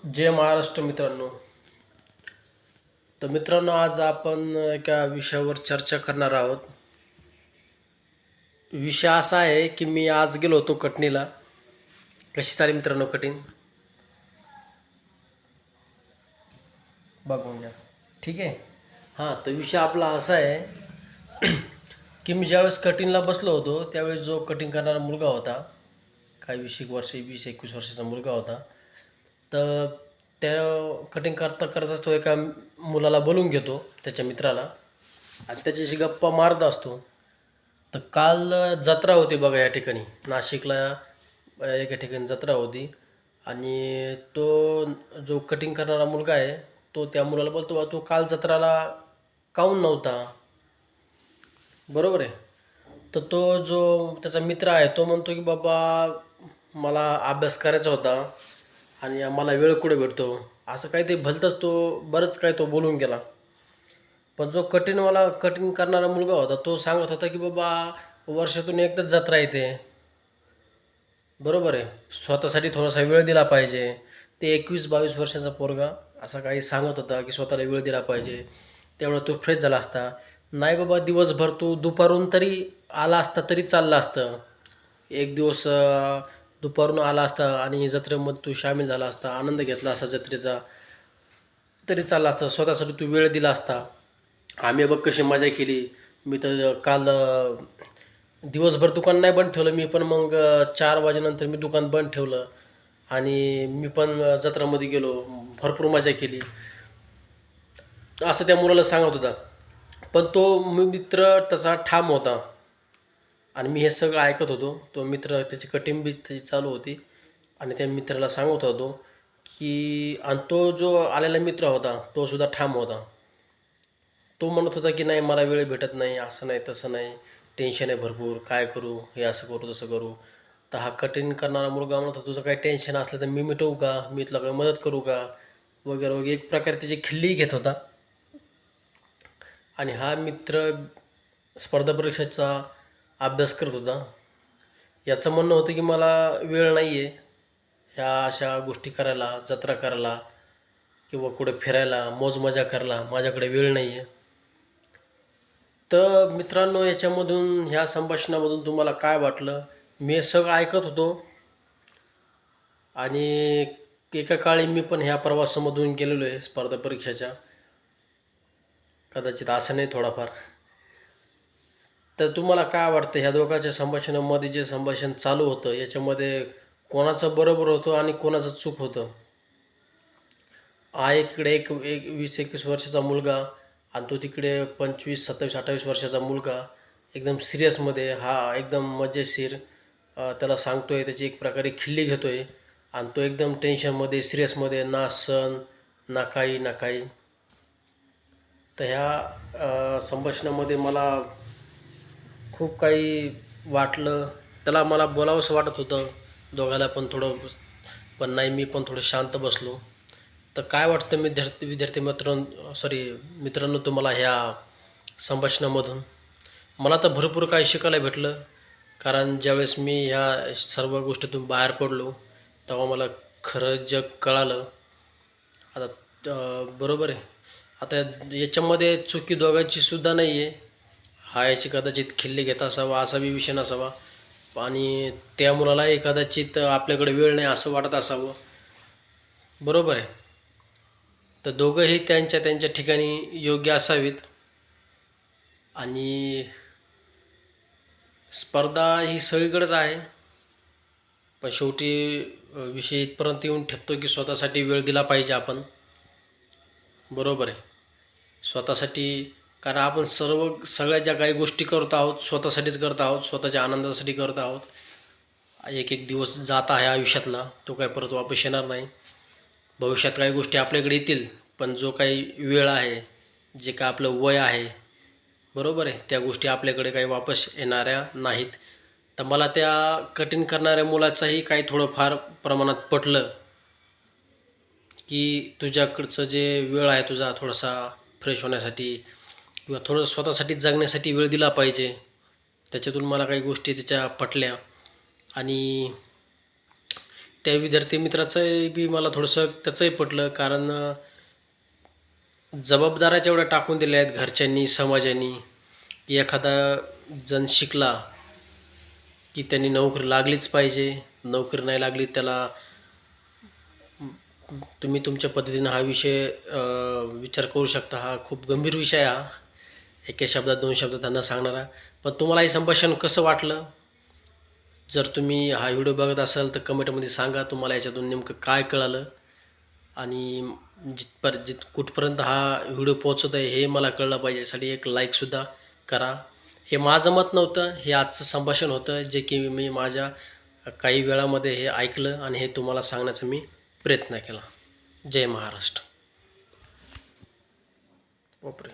जय महाराष्ट्र मित्रांनो. तर मित्रांनो, आज आपण एका विषयावर चर्चा करणार आहोत. विषय असा आहे की मी आज गेलो होतो कटनीला. कशी चालेल मित्रांनो कटिंग बघून घ्या. ठीक आहे. हां, तर विषय आपला असा आहे की मी ज्यावेळेस कटिंगला बसलो होतो त्यावेळेस जो कटिंग करणारा मुलगा होता, काही 20-21 वर्षाचा मुलगा होता. तर त्या कटिंग करताच तो एका मुलाला बोलून घेतो, त्याच्या मित्राला, आणि त्याच्याशी गप्पा मारत असतो. तर काल जत्रा होती बघा या ठिकाणी नाशिकला. एका ठिकाणी जत्रा होती आणि तो जो कटिंग करणारा मुलगा आहे तो त्या मुलाला बोलतो, "बा तू काल जत्राला काहून नव्हता?" बरोबर आहे. तर तो जो त्याचा मित्र आहे तो म्हणतो की बाबा मला अभ्यास करायचा होता आणि मला वेळ कुठे भेटतो, असं काही ते भलतंच तो बरंच काय तो बोलून गेला. पण जो कटिंग करणारा मुलगा होता तो सांगत होता की बाबा वर्षातून एकदाच जत्रा येते, बरोबर आहे, स्वतःसाठी थोडासा वेळ दिला पाहिजे. ते 21-22 वर्षाचा पोरगा असा काही सांगत होता की स्वतःला वेळ दिला पाहिजे, तेवढा तो फ्रेश झाला असता. नाही बाबा, दिवसभर तू दुपारून तरी आला असता तरी चाललं असतं. एक दिवस दुपारून आला असता आणि जत्रेमध्ये तू सामील झाला असता, आनंद घेतला असता जत्रेचा, तरी चालला असता. स्वतःसाठी तू वेळ दिला असता. आम्ही बघ कशी मजा केली. मी तर काल दिवसभर दुकान नाही बंद ठेवलं मी, पण मग 4 वाजेनंतर मी दुकान बंद ठेवलं आणि मी पण जत्रामध्ये गेलो, भरपूर मजा केली, असं त्या मुलाला सांगत होता. पण तो मित्र तसा ठाम होता आणि मी हे सगळं ऐकत होतो. तो मित्र, त्याची कटिंग बी त्याची चालू होती आणि त्या मित्राला सांगत होतो की, आणि तो जो आलेला मित्र होता तो सुद्धा ठाम होता. तो म्हणत होता की नाही मला वेळ भेटत नाही, असं नाही तसं नाही, टेन्शन आहे भरपूर, काय करू, हे असं करू तसं करू. तर हा कटिंग करणारा मुलगा म्हणत होता, तुझं काही टेन्शन असलं तर मी मिटवू का, मी तुला काही मदत करू का, वगैरे वगैरे, एक प्रकारे त्याची खिल्ली घेत होता. आणि हा मित्र स्पर्धा परीक्षेचा अभ्यास करत होता. याचं म्हणणं होतं की मला वेळ नाही आहे ह्या अशा गोष्टी करायला, जत्रा करायला किंवा कुठे फिरायला, मौजमजा करायला माझ्याकडे वेळ नाही आहे. तर मित्रांनो, याच्यामधून, ह्या संभाषणामधून तुम्हाला काय वाटलं? मी हे सगळं ऐकत होतो आणि एका काळी मी पण ह्या प्रवासामधून गेलेलो आहे स्पर्धा परीक्षेच्या, कदाचित असं नाही थोडाफार. तर तुम्हाला काय वाटतं, ह्या दोघांच्या संभाषणामध्ये जे संभाषण चालू होतं याच्यामध्ये कोणाचं बरोबर होतं आणि कोणाचं चूक होतं? हा इकडे एक एक 20-21 वर्षाचा मुलगा आणि तो तिकडे 25-27-28 वर्षाचा मुलगा एकदम सिरियसमध्ये, हा एकदम मजेशीर त्याला सांगतोय, त्याची एक प्रकारे खिल्ली घेतोय, आणि तो एकदम टेन्शनमध्ये, सिरियसमध्ये, ना सण ना काही ना काही. तर ह्या संभाषणामध्ये मला खूप काही वाटलं. त्याला मला बोलावंसं वाटत होतं दोघाला पण थोडं, पण नाही, मी पण थोडं शांत बसलो. तर काय वाटतं विद्यार्थी मित्रांनो तुम्हाला ह्या संभाषणामधून? मला तर भरपूर काही शिकायला भेटलं, कारण ज्यावेळेस मी ह्या सर्व गोष्टीतून बाहेर पडलो तेव्हा मला खरं जग कळालं. आता बरोबर आहे. आता याच्यामध्ये चुकी दोघांची सुद्धा नाही आहे. हा याची कदाचित खिल्ली घेत असावा, असा बी विषय नसावा, आणि त्या मुलालाही कदाचित आपल्याकडे वेळ नाही असं वाटत असावं, बरोबर आहे. तर दोघंही त्यांच्या त्यांच्या ठिकाणी योग्य असावीत. आणि स्पर्धा ही सगळीकडेच आहे, पण शेवटी विषय इथपर्यंत येऊन ठेपतो की स्वतःसाठी वेळ दिला पाहिजे आपण, बरोबर आहे. स्वतःसाठी, कारण आपण सगळ्या ज्या काही गोष्टी करत आहोत स्वतःसाठीच करत आहोत, स्वतःच्या आनंदासाठी करत आहोत. एक एक दिवस जात आहे आयुष्यातला, तो काय परत वापस येणार नाही. भविष्यात काही गोष्टी आपल्याकडे येतील, पण जो काही वेळ आहे, जे काय आपलं वय आहे, बरोबर आहे, त्या गोष्टी आपल्याकडे काही वापस येणाऱ्या नाहीत. तर मला त्या कटिंग करणाऱ्या मुलाचंही काही थोडंफार प्रमाणात पटलं की तुझ्याकडचं जे वेळ आहे तुझा थोडासा फ्रेश होण्यासाठी किंवा थोडं स्वतःसाठी जगण्यासाठी वेळ दिला पाहिजे. त्याच्यातून मला काही गोष्टी त्याच्या पटल्या. आणि त्या विद्यार्थी मित्राचंही बी मला थोडंसं त्याचंही पटलं, कारण जबाबदाऱ्या जेवढ्या टाकून दिल्या आहेत घरच्यांनी, समाजाने, की एखादा जण शिकला की त्यांनी नोकरी लागलीच पाहिजे. नोकरी नाही लागली त्याला तुम्ही तुमच्या पद्धतीनं हा विषय विचार करू शकता. हा खूप गंभीर विषय आहे हा. एका शब्दात 2 शब्दात त्यांना सांगणारा. पण तुम्हाला हे संभाषण कसं वाटलं? जर तुम्ही हा व्हिडिओ बघत असाल तर कमेंटमध्ये सांगा तुम्हाला याच्यातून नेमकं काय कळालं, आणि कुठपर्यंत हा व्हिडिओ पोहोचत आहे हे मला कळलं पाहिजे. यासाठी एक लाईकसुद्धा करा. हे माझं मत नव्हतं, हे आजचं संभाषण होतं जे की मी माझ्या काही वेळामध्ये हे ऐकलं आणि हे तुम्हाला सांगण्याचा मी प्रयत्न केला. जय महाराष्ट्र. बापरे.